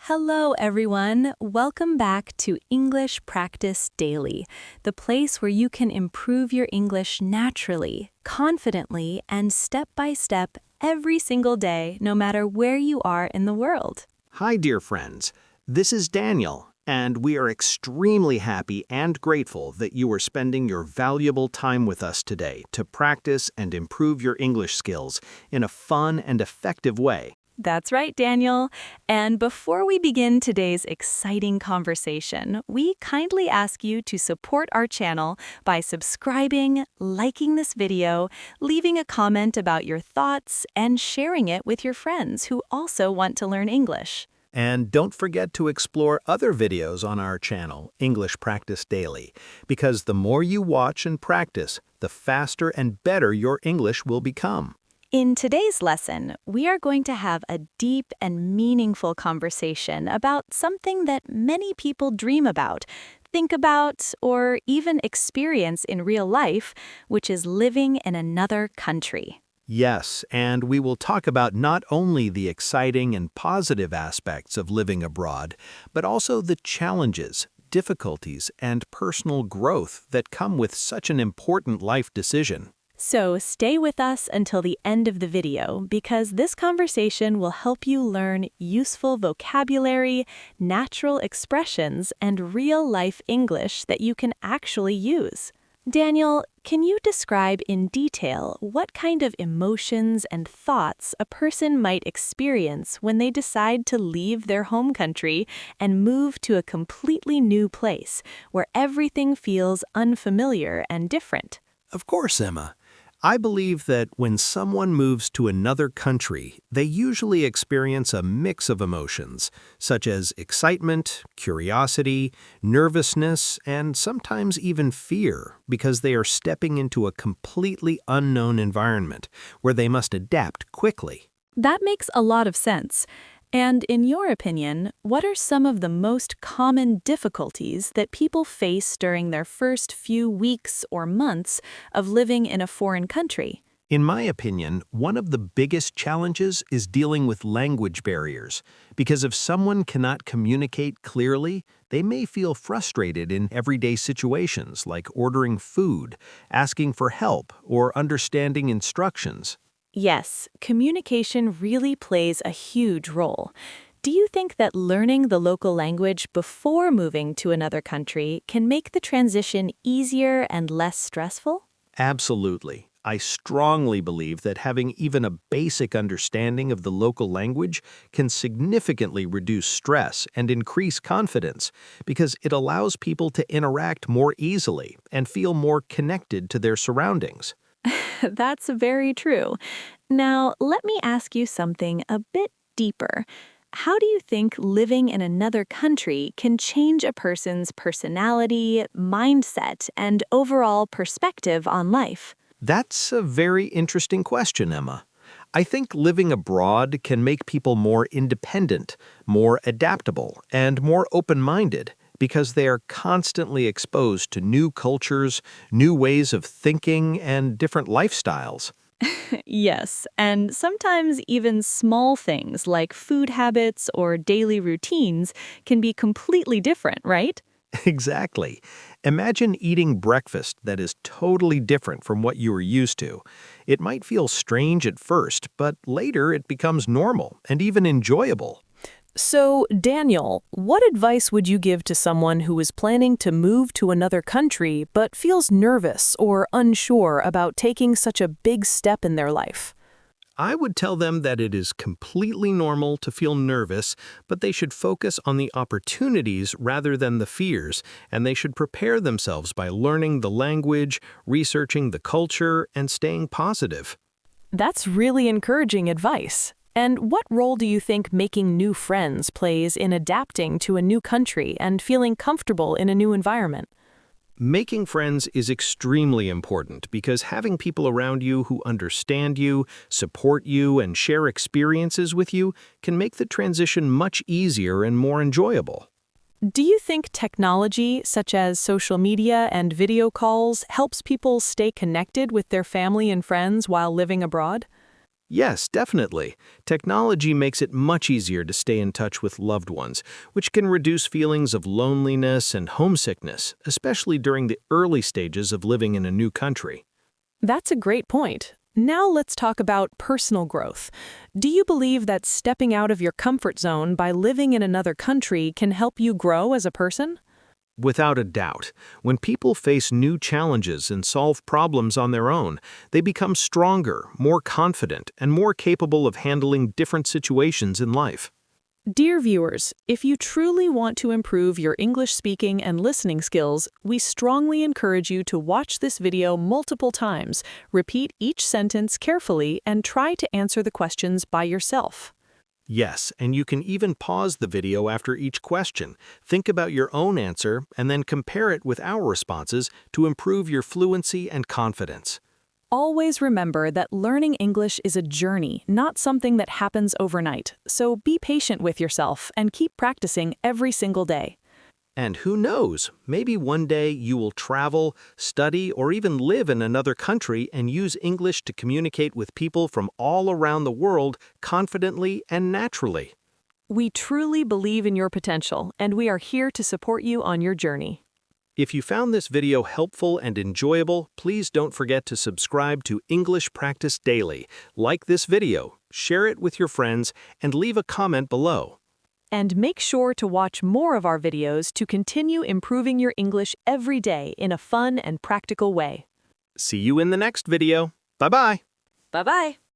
Hello, everyone. Welcome back to English Practice Daily, the place where you can improve your English naturally, confidently, and step by step every single day, no matter where you are in the world. Hi, dear friends. This is Daniel, and we are extremely happy and grateful that you are spending your valuable time with us today to practice and improve your English skills in a fun and effective way. That's right, Daniel. And before we begin today's exciting conversation, we kindly ask you to support our channel by subscribing, liking this video, leaving a comment about your thoughts, and sharing it with your friends who also want to learn English. And don't forget to explore other videos on our channel, English Practice Daily, because the more you watch and practice, the faster and better your English will become. In today's lesson, we are going to have a deep and meaningful conversation about something that many people dream about, think about, or even experience in real life, which is living in another country. Yes, and we will talk about not only the exciting and positive aspects of living abroad, but also the challenges, difficulties, and personal growth that come with such an important life decision. So stay with us until the end of the video because this conversation will help you learn useful vocabulary, natural expressions, and real-life English that you can actually use. Daniel, can you describe in detail what kind of emotions and thoughts a person might experience when they decide to leave their home country and move to a completely new place where everything feels unfamiliar and different? Of course, Emma. I believe that when someone moves to another country, they usually experience a mix of emotions, such as excitement, curiosity, nervousness, and sometimes even fear, because they are stepping into a completely unknown environment where they must adapt quickly. That makes a lot of sense. And in your opinion, what are some of the most common difficulties that people face during their first few weeks or months of living in a foreign country? In my opinion, one of the biggest challenges is dealing with language barriers, because if someone cannot communicate clearly, they may feel frustrated in everyday situations like ordering food, asking for help, or understanding instructions. Yes, communication really plays a huge role. Do you think that learning the local language before moving to another country can make the transition easier and less stressful? Absolutely. I strongly believe that having even a basic understanding of the local language can significantly reduce stress and increase confidence because it allows people to interact more easily and feel more connected to their surroundings. That's very true. Now, let me ask you something a bit deeper. How do you think living in another country can change a person's personality, mindset, and overall perspective on life? That's a very interesting question, Emma. I think living abroad can make people more independent, more adaptable, and more open-minded because they are constantly exposed to new cultures, new ways of thinking, and different lifestyles. Yes, and sometimes even small things like food habits or daily routines can be completely different, right? Exactly. Imagine eating breakfast that is totally different from what you were used to. It might feel strange at first, but later it becomes normal and even enjoyable. So, Daniel, what advice would you give to someone who is planning to move to another country but feels nervous or unsure about taking such a big step in their life? I would tell them that it is completely normal to feel nervous, but they should focus on the opportunities rather than the fears, and they should prepare themselves by learning the language, researching the culture, and staying positive. That's really encouraging advice. And what role do you think making new friends plays in adapting to a new country and feeling comfortable in a new environment? Making friends is extremely important because having people around you who understand you, support you, and share experiences with you can make the transition much easier and more enjoyable. Do you think technology, such as social media and video calls, helps people stay connected with their family and friends while living abroad? Yes, definitely. Technology makes it much easier to stay in touch with loved ones, which can reduce feelings of loneliness and homesickness, especially during the early stages of living in a new country. That's a great point. Now let's talk about personal growth. Do you believe that stepping out of your comfort zone by living in another country can help you grow as a person? Without a doubt, when people face new challenges and solve problems on their own, they become stronger, more confident, and more capable of handling different situations in life. Dear viewers, if you truly want to improve your English speaking and listening skills, we strongly encourage you to watch this video multiple times, repeat each sentence carefully, and try to answer the questions by yourself. Yes, and you can even pause the video after each question, think about your own answer, and then compare it with our responses to improve your fluency and confidence. Always remember that learning English is a journey, not something that happens overnight. So be patient with yourself and keep practicing every single day. And who knows, maybe one day you will travel, study, or even live in another country and use English to communicate with people from all around the world confidently and naturally. We truly believe in your potential, and we are here to support you on your journey. If you found this video helpful and enjoyable, please don't forget to subscribe to English Practice Daily, like this video, share it with your friends, and leave a comment below. And make sure to watch more of our videos to continue improving your English every day in a fun and practical way. See you in the next video. Bye-bye. Bye-bye.